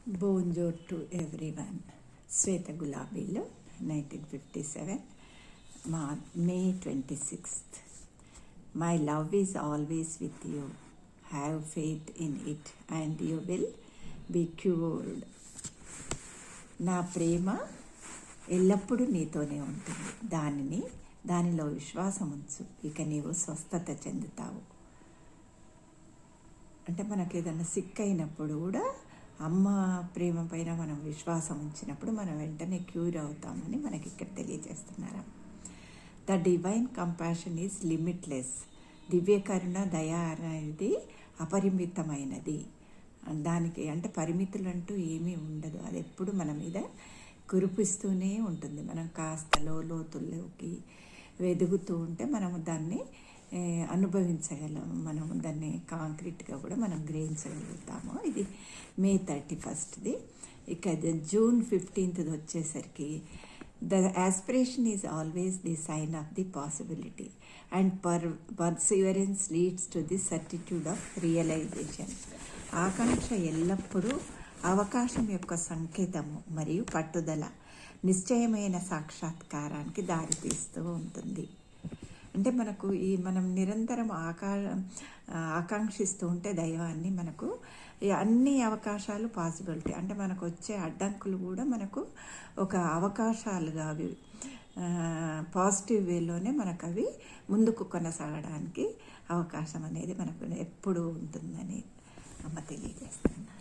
Bonjour to everyone. Sweta Gulabilo, 1957, May 26th. My love is always with you. Have faith in it and you will be cured. నా ప్రేమ ఎల్లప్పుడూ నీతోనే ఉంటుంది. దానిలో విశ్వాసం ఉంచు, ఇక నీవు స్వస్థత చెందుతావు. అంటే మనకు ఏదైనా సిక్ అయినప్పుడు కూడా అమ్మ ప్రేమ పైన మనం విశ్వాసం ఉంచినప్పుడు మనం వెంటనే క్యూర్ అవుతామని మనకి ఇక్కడ తెలియజేస్తున్నారు. The divine compassion is limitless. దివ్య కరుణ, దయ అనేది అపరిమితమైనది. దానికి అంటే పరిమితులు అంటూ ఏమీ ఉండదు. అది ఎప్పుడు మన మీద కురిపిస్తూనే ఉంటుంది. మనం కాస్త లోతుల్లోకి వెదుగుతూ ఉంటే మనము దాన్ని అనుభవించగలం. మనం దాన్ని కాంక్రీట్గా కూడా మనం గ్రహించగలుగుతాము. ఇది మే 31ది. ఇక జూన్ 15th వచ్చేసరికి the aspiration is always the sign of the possibility and perseverance leads to the certitude of realization. ఆకాంక్ష ఎల్లప్పుడూ అవకాశం యొక్క సంకేతము మరియు పట్టుదల నిశ్చయమైన సాక్షాత్కారానికి దారితీస్తూ ఉంటుంది. అంటే మనకు మనం నిరంతరం ఆకాంక్షిస్తూ ఉంటే దైవాన్ని మనకు అన్ని అవకాశాలు పాసిబిలిటీ అంటే మనకు వచ్చే అడ్డంకులు కూడా మనకు ఒక అవకాశాలుగా అవి పాజిటివ్ వేలోనే మనకు అవి ముందుకు కొనసాగడానికి అవకాశం అనేది మనకు ఎప్పుడూ ఉంటుందని అమ్మ తెలియజేస్తుంది.